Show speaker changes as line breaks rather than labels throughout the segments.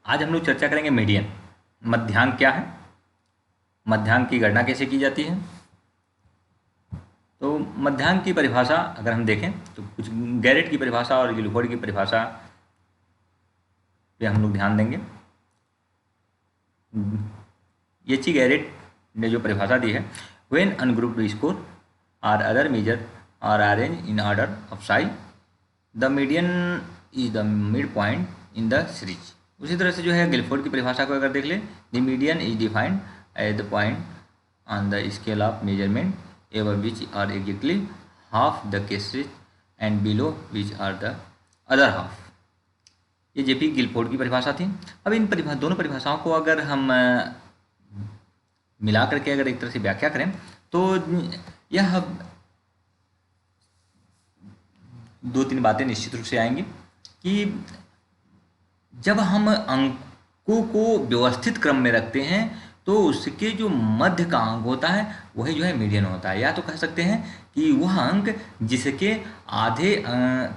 आज हम लोग चर्चा करेंगे मीडियन। मध्यांक क्या है, मध्यांक की गणना कैसे की जाती है। तो मध्यांक की परिभाषा अगर हम देखें तो कुछ गैरेट की परिभाषा और गिलफोर्ड की परिभाषा पे हम लोग ध्यान देंगे। एच ई गैरेट ने जो परिभाषा दी है, when ungrouped score are other measure are arrange in order of size the median is the mid point in the series. उसी तरह से जो है गिलफोर्ड की परिभाषा को अगर देख लें, the median is defined as the point on the scale of measurement above which are exactly half the cases and below which are the other half। ये जेपी गिलफोर्ड की परिभाषा थी। अब इन दोनों परिभाषाओं को अगर हम मिला करके अगर एक तरह से व्याख्या करें तो यह दो तीन बातें निश्चित रूप से आएंगी कि जब हम अंकों को व्यवस्थित क्रम में रखते हैं तो उसके जो मध्य का अंक होता है वही जो है मीडियन होता है। या तो कह सकते हैं कि वह अंक जिसके आधे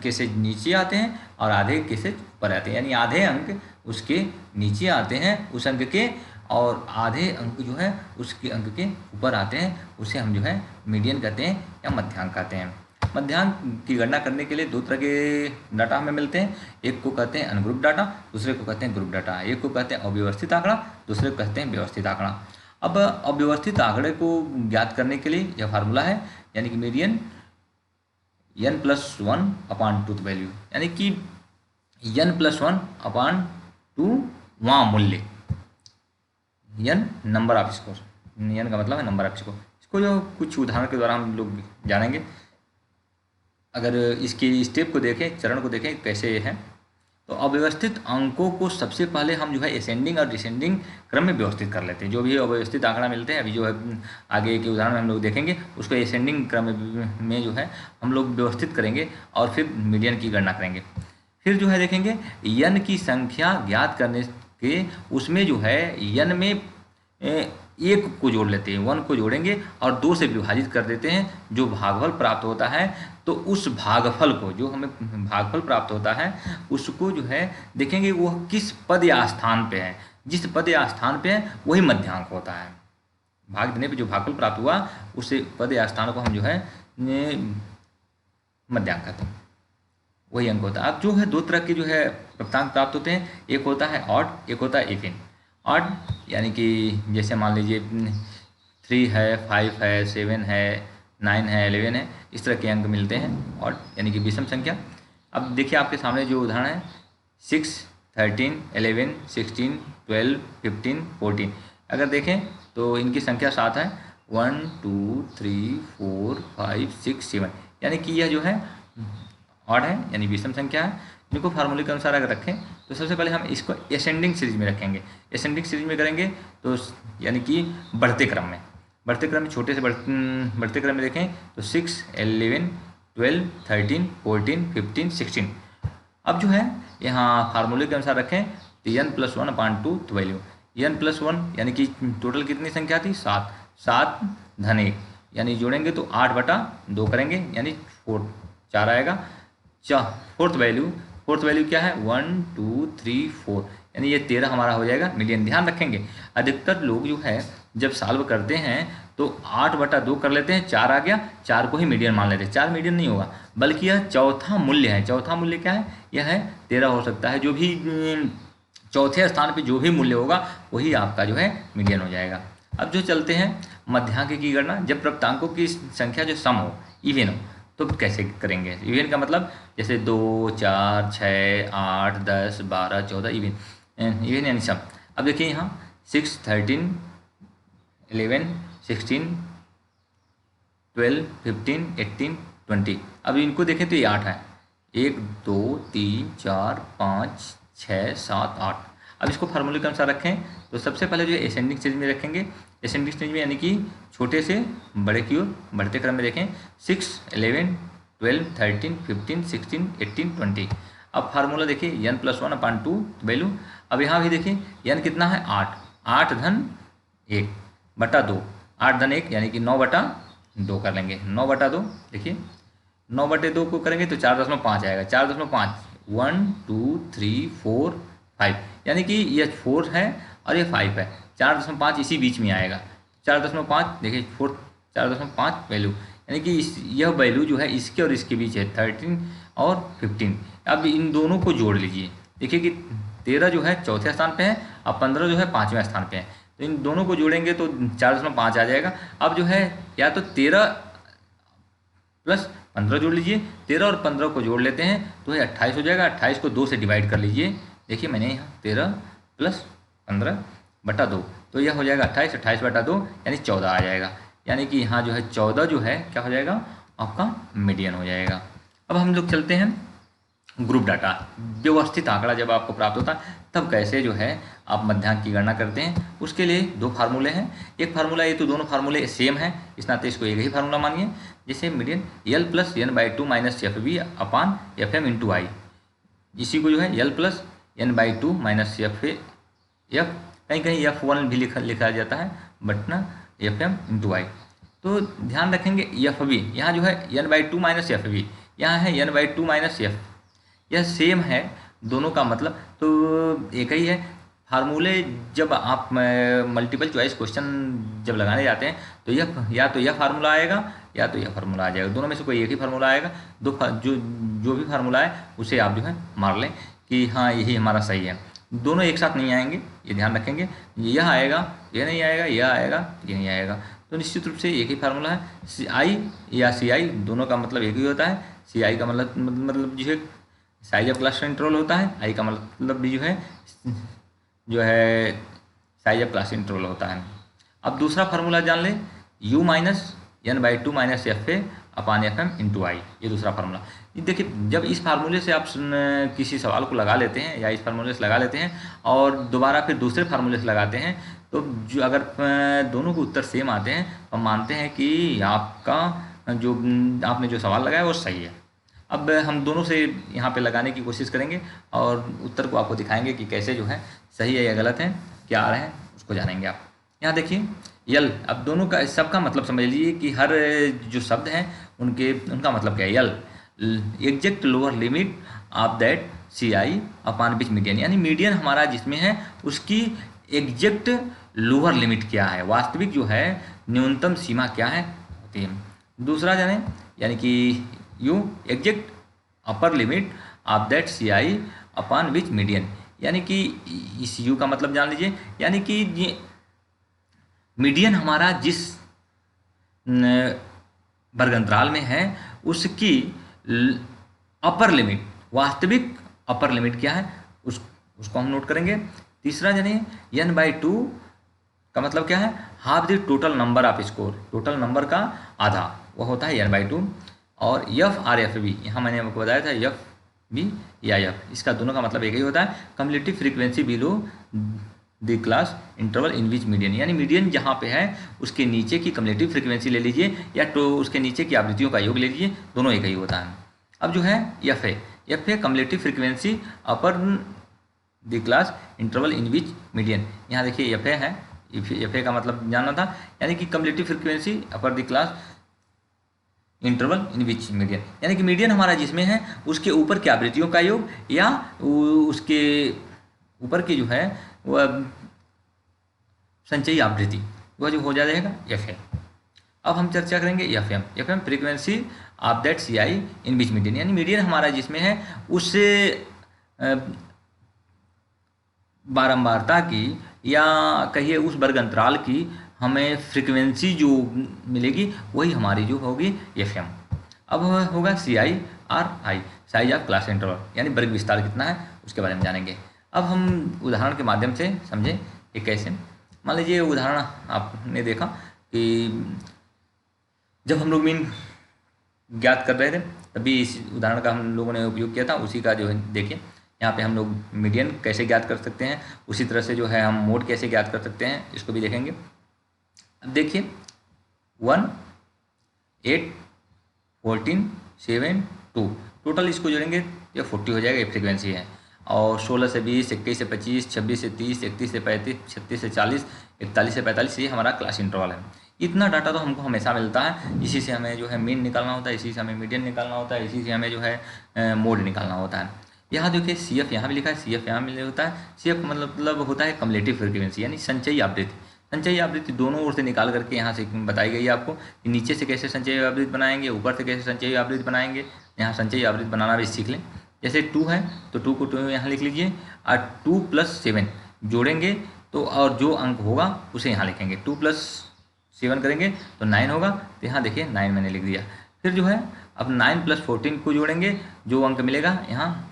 के से नीचे आते हैं और आधे के से ऊपर आते हैं, यानी आधे अंक उसके नीचे आते हैं उस अंक के और आधे अंक जो है उसके अंक के ऊपर आते हैं, उसे हम जो है मीडियन कहते हैं या मध्यांक कहते हैं। मध्यांक की गणना करने के लिए दो तरह के डाटा हमें मिलते हैं, एक को कहते हैं अनग्रुप डाटा, दूसरे को कहते हैं ग्रुप डाटा। एक को कहते हैं अव्यवस्थित आंकड़ा, दूसरे को कहते हैं व्यवस्थित आंकड़ा। अब अव्यवस्थित आंकड़े को ज्ञात करने के लिए यह फार्मूला है, यानी कि मीडियन n+1/2 वैल्यू, यानी कि n+1/2 वहाँ मूल्य, n number off score, n का मतलब है नंबर ऑफ स्कोर। इसको जो कुछ उदाहरण के द्वारा हम लोग जानेंगे। अगर इसके स्टेप को देखें, चरण को देखें कैसे है, तो अव्यवस्थित अंकों को सबसे पहले हम जो है असेंडिंग और डिसेंडिंग क्रम में व्यवस्थित कर लेते हैं। जो भी अव्यवस्थित आंकड़ा मिलते हैं, अभी जो है आगे के उदाहरण में हम लोग देखेंगे, उसको असेंडिंग क्रम में जो है हम लोग व्यवस्थित करेंगे और फिर मीडियन की गणना करेंगे। फिर जो है देखेंगे n की संख्या ज्ञात करने के उसमें जो है n में एक को जोड़ लेते हैं, 1 को जोड़ेंगे और 2 से विभाजित कर देते हैं। जो भागफल प्राप्त होता है तो उस भागफल को, जो हमें भागफल प्राप्त होता है उसको जो है देखेंगे वह किस पद या स्थान पे है। जिस पद या स्थान पे है वही मध्यांक होता है। भाग देने पे जो भागफल प्राप्त हुआ उस पद या स्थान को हम जो है मध्यांक कहते हैं, वही अंक होता है। अब जो है दो तरह के जो है प्राप्तांक प्राप्त होते हैं, एक होता है ऑड, एक होता है इवन। ऑड यानी कि जैसे मान लीजिए 3 है, 5 है, 7 है, 9 है, 11 है, इस तरह के अंक मिलते हैं ऑड यानी कि विषम संख्या। अब देखिए आपके सामने जो उदाहरण है 6, 13, 11, 16, 12, 15, 14, अगर देखें तो इनकी संख्या 7 है, 1, 2, 3, 4, 5, 6, 7, यानी कि यह जो है ऑड है यानी विषम संख्या है। इनको फार्मूले के अनुसार अगर रखें तो सबसे पहले हम इसको असेंडिंग सीरीज में रखेंगे। असेंडिंग सीरीज में करेंगे तो यानी कि बढ़ते क्रम में छोटे से बढ़ते क्रम में देखें तो 6, 11, 12, 13, 14, 15, 16। अब जो है यहाँ फार्मूले के अनुसार रखें तो n+1/2 वैल्यू, n+1 यानी कि टोटल कितनी संख्या थी 7, 7 धन 1 यानी जोड़ेंगे तो 8/2 करेंगे यानी 4 आएगा। फोर्थ वैल्यू क्या है 1, 2, 3, 4 यानी ये 13 हमारा हो जाएगा मीडियन। ध्यान रखेंगे अधिकतर लोग जो है जब सॉल्व करते हैं तो 8/2 कर लेते हैं, 4 आ गया, 4 को ही मीडियन मान लेते हैं। 4 मीडियन नहीं होगा बल्कि यह चौथा मूल्य है। चौथा मूल्य क्या है, यह है 13 हो सकता है। जो भी चौथे स्थान पे जो भी मूल्य होगा वही आपका जो है मीडियन हो जाएगा। अब जो चलते हैं मध्यांक की गणना, जब प्राप्तांकों की संख्या जो सम हो, इवन हो, तो कैसे करेंगे। इवन का मतलब जैसे 2, 4, 6, 8, 10, 12, 14 इवन यानी सम। अब देखिए यहाँ 6, 13, 11, 16, 12, 15, 18, 20। अब इनको देखें तो ये 8 है, 1, 2, 3, 4, 5, 6, 7, 8। अब इसको फार्मूले के अनुसार रखें तो सबसे पहले जो है असेंडिंग सीरीज में रखेंगे। असेंडिंग सीरीज में यानी कि छोटे से बड़े की ओर बढ़ते क्रम में देखें 6, 11, 12, 13, 15, 16, 18, 20। अब फार्मूला देखिए n+1/2 वैल्यू। अब यहाँ भी देखिए n कितना है 8, 8 धन 1/2, 8 धन 1 यानी कि 9/2 कर लेंगे। 9/2 देखिए 9/2 को करेंगे तो 4.5 आएगा। 4.5 1, 2, 3, 4, 5 यानी कि ये 4 है और ये 5 है, 4.5 इसी बीच में आएगा। 4.5 देखिए 4 4.5 वैल्यू, यानी कि यह वैल्यू जो है इसके और इसके बीच है 13 और 15। अब इन दोनों को जोड़ लीजिए, देखिए कि 13 जो है चौथे स्थान पे है और 15 जो है 5वें स्थान पे है, तो इन दोनों को जोड़ेंगे तो 4.5 आ जाएगा। अब जो है या तो 13 प्लस 15 जोड़ लीजिए, 13 और 15 को जोड़ लेते हैं तो ये 28 हो जाएगा। 28 को 2 से डिवाइड कर लीजिए, देखिए मैंने यहाँ 13 प्लस 15 बटा 2, तो यह हो जाएगा 28, 28 बटा 2 यानी 14 आ जाएगा। यानी कि यहाँ जो है 14 जो है क्या हो जाएगा, आपका मीडियन हो जाएगा। अब हम लोग चलते हैं ग्रुप डाटा। व्यवस्थित आंकड़ा जब आपको प्राप्त होता है तब कैसे जो है आप मध्यांक की गणना करते हैं, उसके लिए दो फार्मूले हैं। एक फार्मूला, ये तो दोनों फार्मूले सेम है, इस नाते इसको एक ही फार्मूला मानिए। जैसे median L plus n/2 minus F B upon F M into I, इसी को जो है L plus n/2 minus F कहीं कहीं F1 भी लिखा जाता है, बट ना एफ एम इंटू आई। तो ध्यान रखेंगे एफ बी यहाँ जो है n/2 माइनस एफ बी, यहाँ है n/2 माइनस एफ, यह सेम है दोनों का मतलब तो एक ही है। फार्मूले जब आप मल्टीपल चॉइस क्वेश्चन जब लगाने जाते हैं तो या तो यह फार्मूला आएगा या तो यह फार्मूला आ जाएगा, दोनों में से कोई एक ही फार्मूला आएगा। जो भी फार्मूला है उसे आप जो है मार लें कि हाँ यही हमारा सही है। दोनों एक साथ नहीं आएंगे, ये ध्यान रखेंगे, यह आएगा यह नहीं आएगा, यह आएगा ये नहीं आएगा। तो निश्चित रूप से एक ही फार्मूला है। CI या CI दोनों का मतलब एक ही होता है। CI का मतलब जो है साइज ऑफ क्लस्टर इंटरवल होता है, आई का मतलब भी जो है साइज ऑफ क्लस्टर इंटरवल होता है। अब दूसरा फार्मूला जान लें, U minus n/2 minus F A upon F M into I, ये दूसरा फार्मूला। देखिए जब इस फार्मूले से आप किसी सवाल को लगा लेते हैं या इस फार्मूले से लगा लेते हैं और दोबारा फिर दूसरे फार्मूले से लगाते हैं तो जो अगर दोनों के उत्तर सेम आते हैं तो हम मानते हैं कि आपका जो आपने जो सवाल लगाया वो सही है। अब हम दोनों से यहाँ पे लगाने की कोशिश करेंगे और उत्तर को आपको दिखाएंगे कि कैसे जो है सही है या गलत है, क्या आ रहे हैं उसको जानेंगे आप। यहाँ देखिए यल, अब दोनों का सबका मतलब समझ लीजिए कि हर जो शब्द हैं उनका मतलब क्या है। L exact lower limit of that CI upon which median, यानी मीडियन हमारा जिसमें है उसकी एग्जैक्ट लोअर लिमिट क्या है, वास्तविक जो है न्यूनतम सीमा क्या है होती है। दूसरा जाने यानी कि U exact upper limit of that CI upon which median, यानी कि इस U का मतलब जान लीजिए, यानी कि ये मीडियन हमारा जिस वर्गंतराल में है उसकी अपर लिमिट, वास्तविक अपर लिमिट क्या है उसको हम नोट करेंगे। तीसरा जानिए n/2 का मतलब क्या है, half the total number off score, total number का आधा वो होता है n/2। और FRFB, यहाँ मैंने आपको बताया था FB या F, इसका दोनों का मतलब एक ही होता है, cumulative frequency below the class interval in which median, यानी मीडियन जहाँ पे है उसके नीचे की कम्युलेटिव फ्रीक्वेंसी ले लीजिए या तो उसके नीचे की आवृत्तियों का योग ले लीजिए, दोनों एक ही होता है। अब जो है FA cumulative frequency upper the class interval in which median, यहाँ देखिए FA है, FA का मतलब जानना था, यानी कि cumulative frequency upper the class interval in which median, यानी कि मीडियन हमारा जिसमें है उसके ऊपर की आवृत्तियों का योग या उसके ऊपर की जो है वह संचयी आवृत्ति वह जो हो जाएगा FA। अब हम चर्चा करेंगे FM frequency of that CI in which median, यानी मीडियन हमारा जिसमें है उससे बारंबारता की या कहिए उस वर्ग अंतराल की हमें फ्रीक्वेंसी जो मिलेगी वही हमारी जो होगी FM। अब होगा CI/RI, size of class interval, यानी वर्ग विस्तार कितना है उसके बारे में जानेंगे। अब हम उदाहरण के माध्यम से समझें कि कैसे। मान लीजिए उदाहरण आपने देखा कि जब हम लोग मीन ज्ञात कर रहे थे तभी इस उदाहरण का हम लोगों ने उपयोग किया था, उसी का जो है देखिए यहाँ पे हम लोग मीडियन कैसे ज्ञात कर सकते हैं, उसी तरह से जो है हम मोड कैसे ज्ञात कर सकते हैं इसको भी देखेंगे। अब देखिए 1 8 14 7 2 टोटल इसको जोड़ेंगे ये 40 हो जाएगा, ये फ्रीक्वेंसी है। और 16 से 20, 21 से 25, 26 से 30, 31 से 35, 36 से 40, 41 से 45, ये हमारा क्लास इंटरवल है। इतना डाटा तो हमको हमेशा मिलता है, इसी से हमें जो है मीन निकालना होता है, इसी से हमें मीडियन निकालना होता है, इसी से हमें जो है मोड निकालना होता है। यहाँ देखिए सी एफ यहाँ भी लिखा है, सी एफ यहाँ भी होता है। सी एफ मतलब होता है कम्युलेटिव फ्रीक्वेंसी, यानी संचयी आवृत्ति। संचयी आवृत्ति दोनों ओर से निकाल करके यहाँ से बताई गई है आपको कि नीचे से कैसे संचयी आवृत्ति बनाएंगे, ऊपर से कैसे संचयी आवृत्ति बनाएंगे। यहाँ संचयी आवृत्ति बनाना भी सीख लें। जैसे 2 है तो 2 को 2 यहाँ लिख लीजिए, और 2 + 7 जोड़ेंगे तो और जो अंक होगा उसे यहाँ लिखेंगे। 2 + 7 करेंगे तो 9 होगा, तो यहाँ देखिए 9 मैंने लिख दिया। फिर जो है अब 9 + 14 को जोड़ेंगे, जो अंक मिलेगा यहाँ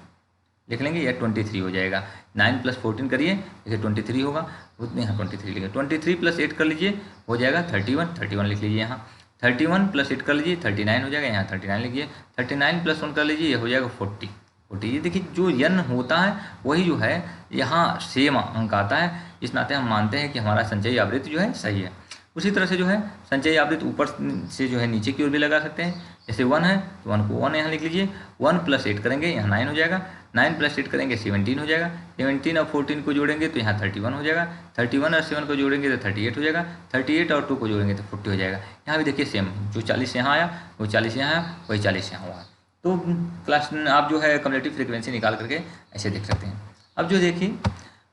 लिख लेंगे, या 23 हो जाएगा। 9 + 14 करिए, जैसे 23 होगा, उतने यहाँ 23 लिखे। 23 + 8 कर लीजिए, हो जाएगा 31, 31 लिख लीजिए यहाँ। 31 + 8 कर लीजिए, 39 हो जाएगा, यहाँ 39 लिखिए। 39 + 1 कर लीजिए, ये हो जाएगा 40। ये देखिए जो n होता है वही जो है यहाँ सेम अंक आता है। इस नाते हम मानते हैं कि हमारा संचयी आवृत्ति जो है सही है। उसी तरह से जो है संचयी आवृत्ति ऊपर से जो है नीचे की ओर भी लगा सकते हैं। जैसे 1 है तो 1 को 1 यहाँ लिख लीजिए। 1 + 8 करेंगे, यहाँ 9 हो जाएगा। 9 + 8 करेंगे 17 हो जाएगा। 17 और 14 को जोड़ेंगे तो यहाँ 31 हो जाएगा। 31 और 7 को जोड़ेंगे तो 38 हो जाएगा। 38 और 2 को जोड़ेंगे तो 40 हो जाएगा। यहाँ भी देखिए सेम, जो 40 यहाँ आया वो 40 यहाँ आया, वही 40 यहाँ हुआ। तो क्लास आप जो है कम्युलेटिव फ्रीक्वेंसी निकाल करके ऐसे देख सकते हैं। अब जो देखिए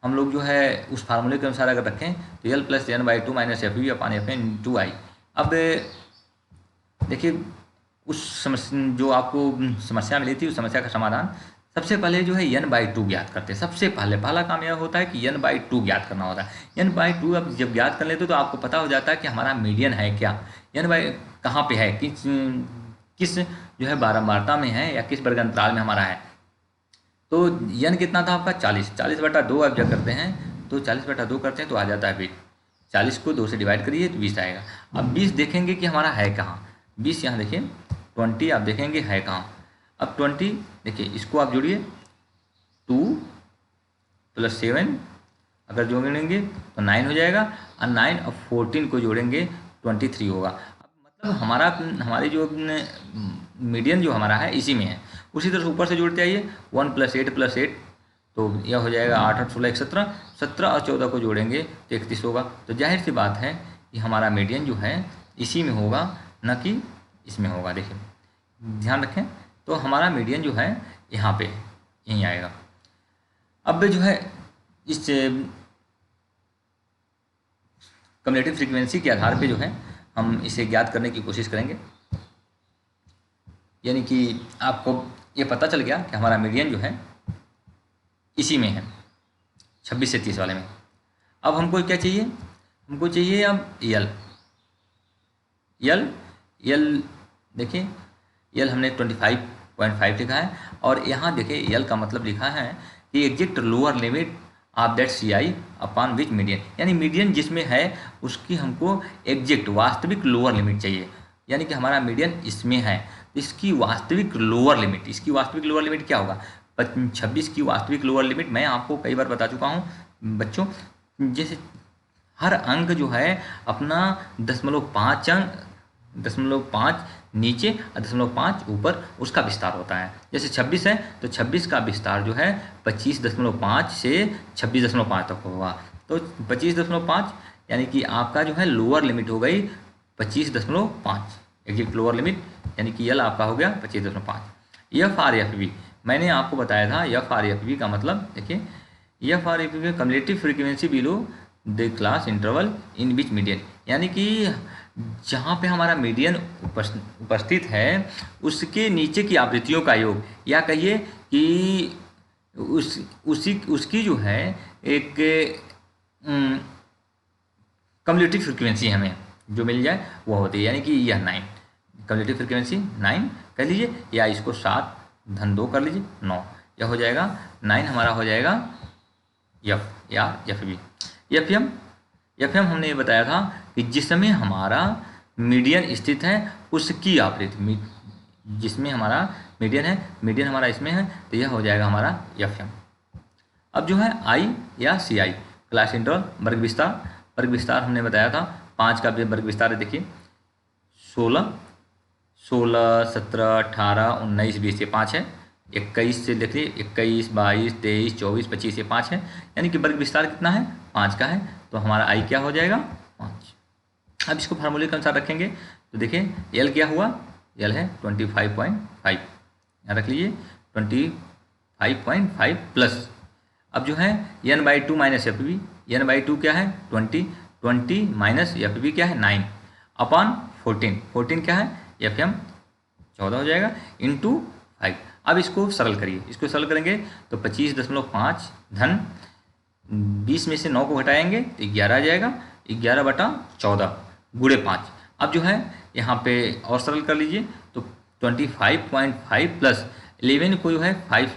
हम लोग जो है उस फार्मूले के अनुसार अगर रखें तो L + N/2 - FV/F/2I। अब देखिए उस समस्या जो आपको समस्या मिली थी, उस समस्या का समाधान सबसे पहले जो है n/2 ज्ञात करते हैं। सबसे पहला काम यह होता है कि n/2 ज्ञात करना होता है। n/2 अब जब ज्ञात कर लेते तो आपको पता हो जाता है कि हमारा मीडियन है क्या, कहाँ पे है, किस जो है बारंबारता में है या किस वर्ग अंतराल में हमारा है। तो n कितना था आपका 40, 40/2 आप जब करते हैं तो 40/2 करते हैं तो आ जाता है 20। 40 को 2 से डिवाइड करिए तो 20 आएगा। अब 20 देखेंगे कि हमारा है कहाँ। 20 यहाँ देखिए, 20 आप देखेंगे है कहाँ। अब 20 देखिए, इसको आप जोड़िए, 2 + 7 अगर जोड़ेंगे तो 9 हो जाएगा, और 9 और 14 को जोड़ेंगे 23 होगा। अब मतलब हमारी जो मीडियन जो हमारा है इसी में है। उसी तरह से ऊपर से जोड़ते आइए, 1 + 8 + 8 तो यह हो जाएगा 8 8 16 17। 17 और 14 को जोड़ेंगे तो 31 होगा। तो जाहिर सी बात है कि हमारा मीडियन जो है इसी में होगा, न कि इसमें होगा। देखिए ध्यान रखें, तो हमारा मीडियन जो है यहाँ पे यहीं आएगा। अब जो है इस कम्युलेटिव फ्रीक्वेंसी के आधार पे जो है हम इसे ज्ञात करने की कोशिश करेंगे। यानी कि आपको ये पता चल गया कि हमारा मीडियन जो है इसी में है, 26 से 30 वाले में। अब हमको क्या चाहिए, हमको चाहिए अब यल देखिए, यल हमने 25.5 लिखा है, और यहाँ देखिए यल का मतलब लिखा है कि exact lower limit of that CI/विच मीडियन, यानी मीडियन जिसमें है उसकी हमको एग्जैक्ट वास्तविक लोअर लिमिट चाहिए। यानी कि हमारा मीडियन इसमें है, इसकी वास्तविक लोअर लिमिट क्या होगा, 26 की वास्तविक लोअर लिमिट मैं आपको कई बार बता चुका हूँ बच्चों। जैसे हर अंक जो है अपना 0.5 नीचे और 0.5 ऊपर उसका विस्तार होता है। जैसे 26 है तो 26 का विस्तार जो है 25.5 से 26.5 तक होगा। तो 25.5 यानी कि आपका जो है लोअर लिमिट हो गई 25.5, एग्जैक्ट लोअर लिमिट, यानी कि यल आपका हो गया 25.5। FR/FV मैंने आपको बताया था, FR/FV का मतलब देखिए, FR/FV cumulative frequency below the class interval in which median, यानी कि जहाँ पे हमारा मीडियन उपस्थित है उसके नीचे की आवृत्तियों का योग, या कहिए कि उसकी जो है एक कम्युलेटिव फ्रीक्वेंसी हमें जो मिल जाए वो होती है। यानी कि यह 9 कम्युलेटिव फ्रीक्वेंसी 9 कह लीजिए, या इसको 7 धन 2 कर लीजिए, 9, यह हो जाएगा 9 हमारा हो जाएगा F या FV। FM हमने ये बताया था कि जिसमें हमारा मीडियन स्थित है उसकी आवृत्ति, जिसमें हमारा मीडियन है, मीडियन हमारा इसमें है, तो यह हो जाएगा हमारा FM। अब जो है I या CI क्लास इंटरवल वर्ग विस्तार हमने बताया था 5 का वर्ग विस्तार है। देखिए 16, 17, 18, 19, 20 ये 5 है। 21 से देखिए 21, 22, 23, 24, 25 ये 5 है, यानी कि वर्ग विस्तार कितना है 5 का है। तो हमारा I क्या हो जाएगा 5। अब इसको फार्मूले के अनुसार रखेंगे तो देखिए L क्या हुआ, L है 25.5, यहाँ रख लीजिए 5.5 प्लस, अब जो है n by two minus F B, n by two क्या है 20, 20 माइनस एफ बी क्या है 9 अपॉन 14, 14 क्या है एफ एम 14 हो जाएगा इंटू 5। अब इसको सरल करिए, इसको सरल करेंगे तो 25.5 धन 20 में से 9 को घटाएंगे तो 11 आ जाएगा, 11/14 गुणे 5। अब जो है यहाँ पे और सरल कर लीजिए तो 25.5 प्लस 11 को जो है 5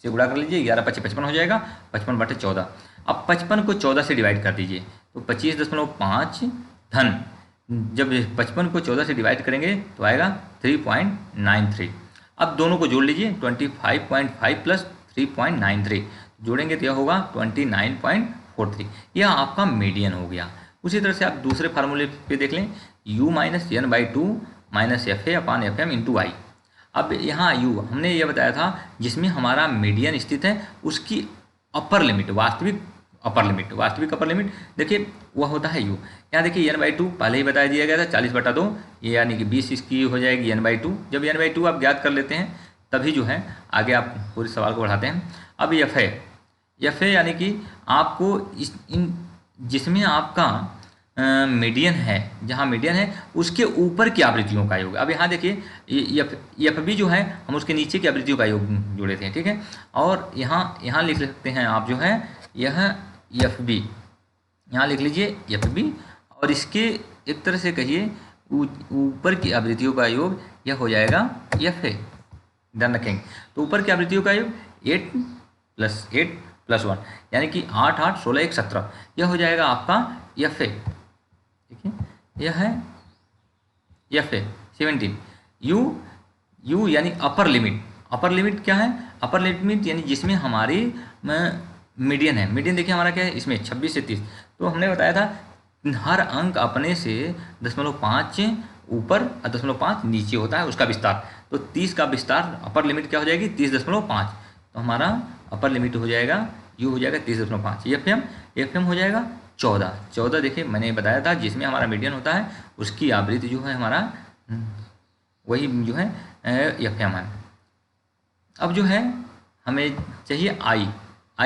से गुणा कर लीजिए, 11 × 55 हो जाएगा, 55/14। अब 55 को 14 से डिवाइड कर दीजिए तो 25.5 धन, जब 55 को 14 से डिवाइड करेंगे तो आएगा 3.93। अब दोनों को जोड़ लीजिए 25.5 प्लस 3.93 जोड़ेंगे तो यह होगा 29.43, यह आपका मीडियन हो गया। उसी तरह से आप दूसरे फार्मूले पे देख लें, u minus n by two minus F A upon F M into I. अब यहाँ u हमने ये बताया था जिसमें हमारा मीडियन स्थित है उसकी अपर लिमिट, वास्तविक अपर लिमिट देखिए वह होता है u। यहाँ देखिए n बाई टू पहले ही बता दिया गया था 40/2, ये यानी कि 20 इसकी हो जाएगी n बाई टू। जब n बाई टू आप ज्ञात कर लेते हैं तभी जो है आगे आप पूरे सवाल को बढ़ाते हैं। अब एफ है यानी कि आपको जिसमें आपका मीडियन है, जहाँ मीडियन है उसके ऊपर की आवृत्तियों का योग। अब यहाँ देखिए एफ बी जो है हम उसके नीचे की आवृत्तियों का योग जोड़े थे, ठीक है। और यहाँ लिख सकते हैं आप जो है यह एफ बी, यहाँ लिख लीजिए एफ बी, और इसके एक तरह से कहिए ऊपर की आवृत्तियों का योग यह हो जाएगा एफ ए, ध्यान रखेंगे। तो ऊपर की आवृत्तियों का योग 8 + 8 + 1 यानी कि 8 8 16 1 17, यह हो जाएगा आपका एफ ए, ठीक है। यह है एफ ए 17। यू यानी अपर लिमिट क्या है, अपर लिमिट यानी जिसमें हमारी मीडियन है। मीडियन देखिए हमारा क्या है इसमें 26 से 30, तो हमने बताया था हर अंक अपने से 0.5 ऊपर और 0.5 नीचे होता है उसका विस्तार। तो 30 का विस्तार अपर लिमिट क्या हो जाएगी 30.5, तो हमारा अपर लिमिट हो जाएगा यू हो जाएगा 30.5। एफ एम हो जाएगा 14। देखिए मैंने बताया था जिसमें हमारा मीडियन होता है उसकी आवृत्ति जो है हमारा वही जो है एफ एम है। अब जो है हमें चाहिए आई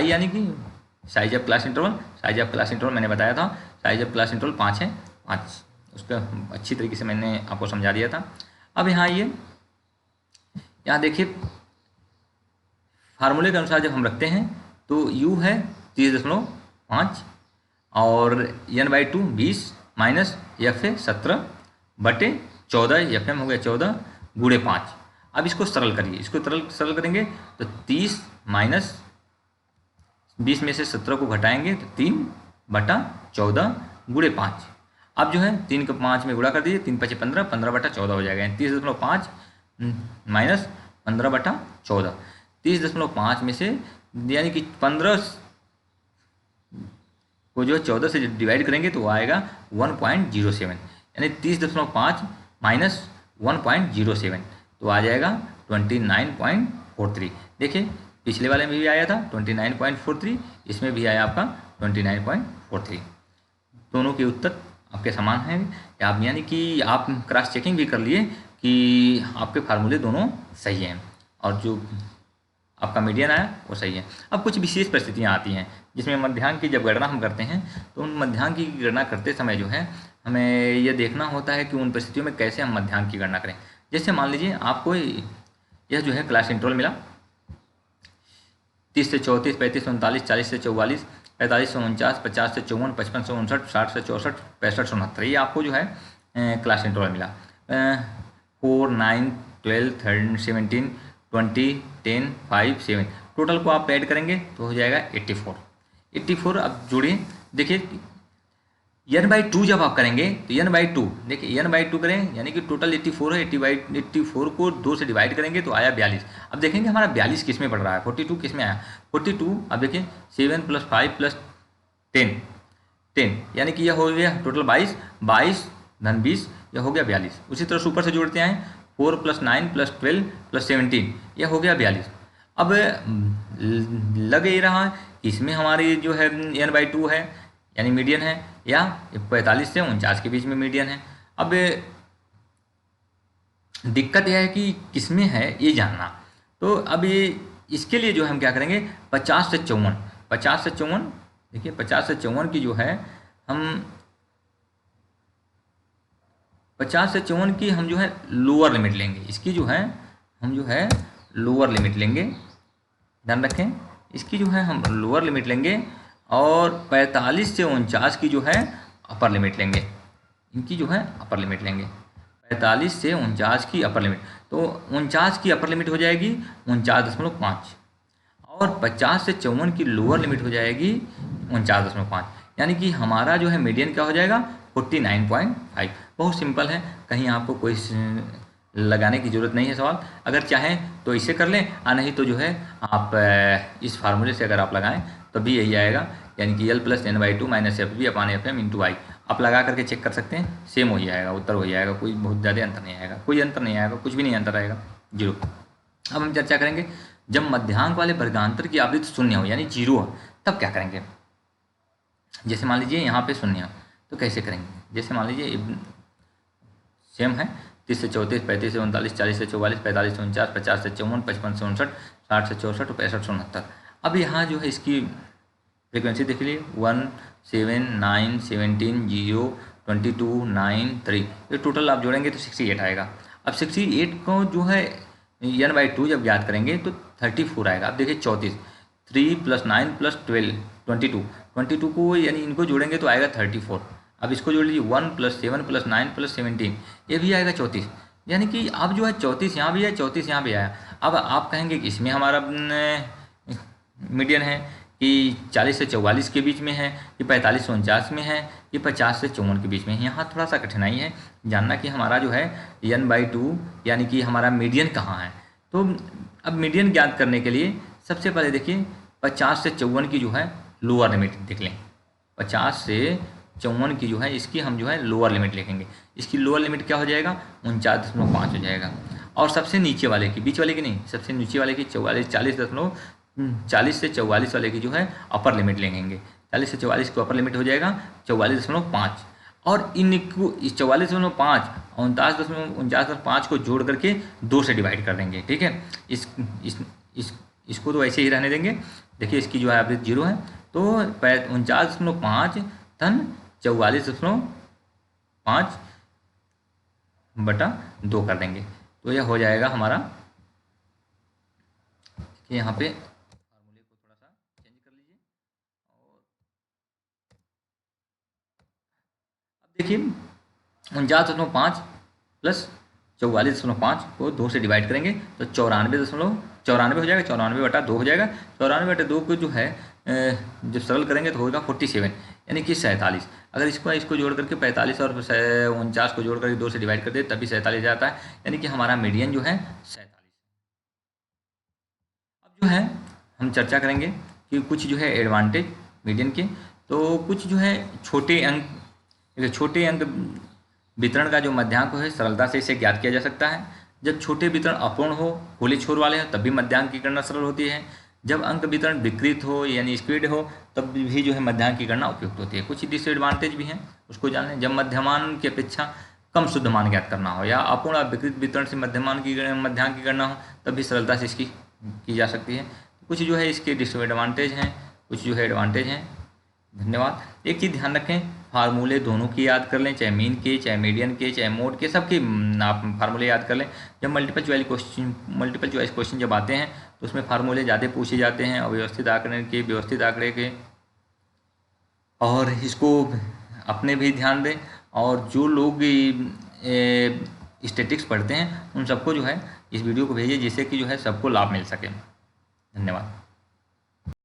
यानी कि साइज ऑफ क्लास इंटरवल मैंने बताया था साइज ऑफ क्लास इंटरवल 5 है, 5 उसका अच्छी तरीके से मैंने आपको समझा दिया था। अब यहाँ देखिए फार्मूले के अनुसार जब हम रखते हैं तो u है 30.5 और n by two 20 minus F A 17/14, F M हो गया 14 गुणे 5। अब इसको सरल करिए, इसको सरल करेंगे तो 30 माइनस 20 में से 17 को घटाएंगे तो 3/14 गुणे 5। अब जो है 3 को 5 में गुणा कर दीजिए, 3 × 5 = 15, 15/14 हो जाएगा। 30.5 माइनस 15/14, 30.5 में से यानी कि 15 को जो है 14 से डिवाइड करेंगे तो आएगा 1.07, यानी 30.5 माइनस 1.07 तो आ जाएगा 29.43। देखिए पिछले वाले में भी आया था 29.43, इसमें भी आया आपका 29.43। दोनों के उत्तर आपके समान हैं। आप यानी कि आप क्रॉस चेकिंग भी कर लिए कि आपके फार्मूले दोनों सही हैं और जो आपका मीडियन आया वो सही है। अब कुछ विशेष परिस्थितियाँ आती हैं जिसमें मध्यांक की जब गणना हम करते हैं तो उन मध्यांक की गणना करते समय जो है हमें यह देखना होता है कि उन परिस्थितियों में कैसे हम मध्यांक की गणना करें। जैसे मान लीजिए आपको यह जो है क्लास इंटरवल मिला 30 से 34, 35 से 39, 40 से 44, 45 से 49, 50 से 54, 55 से 59, 60 से 64, 65 से 69, ये आपको जो है क्लास इंटरवल मिला। 4, 9, 12, 13, 17, 20, 10, 5, 7 टोटल को आप ऐड करेंगे तो हो जाएगा 84। अब जोड़िए, देखिए n/2 जब आप करेंगे तो n/2 देखिए n/2 करें यानी कि टोटल 84 है, 84 को 2 से डिवाइड करेंगे तो आया 42। अब देखेंगे हमारा 42 किस में पड़ रहा है, 42 किस में आया 42। अब देखिए 7 + 5 + 10 यानी कि यह हो गया टोटल 22 धन 20, यह हो गया 42। उसी तरह से ऊपर से जोड़ते हैं 4 + 9 + 12 + 17, यह हो गया 42। अब लग ये रहा है इसमें हमारी जो है n/2 है यानी मीडियन है, या 45 से 49 के बीच में मीडियन है। अब दिक्कत यह है कि किसमें है ये जानना। तो अब ये इसके लिए जो है हम क्या करेंगे, 50 से 54, 50 से 54, देखिए 50 से 54 की जो है हम 50 से 54 की हम जो है लोअर लिमिट लेंगे, इसकी जो है हम जो है लोअर लिमिट लेंगे, ध्यान रखें, इसकी जो है हम लोअर लिमिट लेंगे, और 45 से 49 की जो है अपर लिमिट लेंगे, इनकी जो है अपर लिमिट लेंगे, 45 से 49 की अपर लिमिट, तो 49 की अपर लिमिट हो जाएगी 49.5, और 50 से 54 की लोअर लिमिट हो जाएगी 49.5, यानी कि हमारा जो है मीडियन क्या हो जाएगा 49.5। बहुत सिंपल है, कहीं आपको कोई लगाने की ज़रूरत नहीं है सवाल, अगर चाहें तो इसे कर लें, नहीं तो जो है आप इस फार्मूले से अगर आप लगाएं तो भी यही आएगा, यानी कि L + n/2 - FB/FM × I, आप लगा करके चेक कर सकते हैं, सेम हो जाएगा, उत्तर हो जाएगा, कोई बहुत ज़्यादा अंतर नहीं आएगा, कोई अंतर नहीं आएगा, कुछ भी नहीं अंतर आएगा, जीरो। अब हम चर्चा करेंगे जब मध्यांक वाले वर्गांतर की आवृत्ति शून्य हो, यानी जीरो हो, तब क्या करेंगे। जैसे मान लीजिए यहाँ पे शून्य हो तो कैसे करेंगे, जैसे मान लीजिए सेम है 30 से 34, 35 से 39, 40 से 44, 45 से 49, 50 से 54, 55 से 59, 60 से 64 और 65 से 69। अब यहाँ जो है इसकी फ्रिक्वेंसी देख लीजिए 1, 7, 9, 17, 0, 22, 9, 3, ये टोटल आप जोड़ेंगे तो 68 आएगा। अब 68 को जो है n/2 जब याद करेंगे तो 34 आएगा। अब देखिए 34, 3 + 9 + 12, 22 को यानी इनको जोड़ेंगे तो आएगा 34। अब इसको जोड़ लीजिए 1 + 7 + 9 + 17, ये भी आएगा 34, यानी कि अब जो है 34 यहाँ भी है, 34 यहाँ भी आया। अब आप कहेंगे कि इसमें हमारा मीडियन है कि 40 से 44 के बीच में है, कि 45 से 49 में है, कि 50 से 54 के बीच में है। यहाँ थोड़ा सा कठिनाई है जानना कि हमारा जो है n/2 यानी कि हमारा मीडियन कहाँ है। तो अब मीडियन ज्ञात करने के लिए सबसे पहले देखिए 50 से 54 की जो है लोअर लिमिट देख लें, 50 से 54 की जो है इसकी हम जो है लोअर लिमिट लिखेंगे, इसकी लोअर लिमिट क्या हो जाएगा 49.5 हो जाएगा, और सबसे नीचे वाले की, बीच वाले की नहीं, सबसे नीचे वाले की 40 से 44 वाले की जो है अपर लिमिट लेंगे, 40 से 44 को अपर लिमिट हो जाएगा 44.5, और इनको इस 44.5 49.5 को जोड़ करके 2 से डिवाइड कर देंगे, ठीक है। इसको तो ऐसे ही रहने देंगे। देखिए इसकी जो है आवृत्ति 0 है, तो 49.5 धन 44.5/2 कर देंगे, तो यह हो जाएगा हमारा। यहाँ पे फार्मूले को थोड़ा सा चेंज कर लीजिए, और अब देखिए 49.5 + 44.5 को 2 से डिवाइड करेंगे तो 94 हो जाएगा, 94/2 हो जाएगा। 94/2 को जो है जब सरल करेंगे तो होगा 47, यानी कि 47। अगर इसको जोड़ करके 45 और 49 को जोड़ करके 2 से डिवाइड कर दे तभी 47 जाता है, यानी कि हमारा मीडियन जो है 47। अब जो है हम चर्चा करेंगे कि कुछ जो है एडवांटेज मीडियन के, तो कुछ जो है छोटे अंक वितरण का जो मध्यांक है सरलता से इसे ज्ञात किया जा सकता है। जब छोटे वितरण अपूर्ण हो, खुले छोर वाले हो, तब भी मध्यांक की गणना सरल होती है। जब अंक वितरण विकृत हो यानी स्क्वीड हो, तब भी जो है मध्यांक की गणना उपयुक्त होती है। कुछ डिसएडवांटेज भी हैं, उसको जान लें। जब मध्यमान की अपेक्षा कम शुद्ध मान ज्ञात करना हो, या अपूर्ण या विकृत वितरण से मध्यमान की मध्यांक की गणना हो, तब भी सरलता से इसकी की जा सकती है। कुछ जो है इसके डिसएडवांटेज हैं, कुछ जो है एडवांटेज हैं। धन्यवाद। एक चीज़ ध्यान रखें, फार्मूले दोनों की याद कर लें, चाहे मीन के, चाहे मीडियन के, चाहे मोड के, सबके आप फार्मूले याद कर लें। जब मल्टीपल चॉइस क्वेश्चन जब आते हैं तो उसमें फार्मूले ज़्यादा पूछे जाते हैं, व्यवस्थित आंकड़े के, और इसको अपने भी ध्यान दें। और जो लोग स्टैटिक्स पढ़ते हैं उन सबको जो है इस वीडियो को भेजिए, जिससे कि जो है सबको लाभ मिल सके। धन्यवाद।